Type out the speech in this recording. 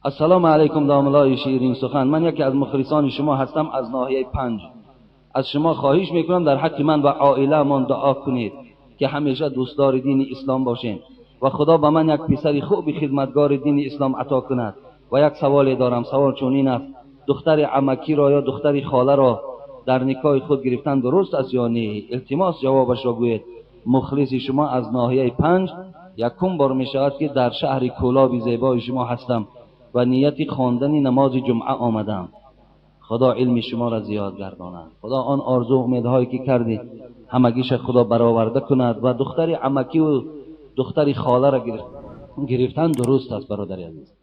السلام علیکم دام الله شیرین سخن. من یکی از مخلصان شما هستم از ناحیه 5. از شما خواهش میکنم در حق من و عائله من دعا کنید که همیشه دوستدار دین اسلام باشیم و خدا به من یک پسر خوب خدمتگار دین اسلام عطا کند. و یک سوال دارم. سوال چنین است: دختر عمکی را یا دختر خاله را در نکاح خود گرفتن درست است یا نه؟ التماس جوابش را گویید. مخلص شما از ناحیه 5. یکم بار می شود که در شهر کولاب زیبای شما هستم و نیت خواندن نماز جمعه آمدم. خدا علم شما را زیاد گرداند. خدا آن آرزو امیدهایی که کردید همگیش خدا برآورده کند و دختر عمکی و دختر خاله را گرفتن درست است برادر عزیز.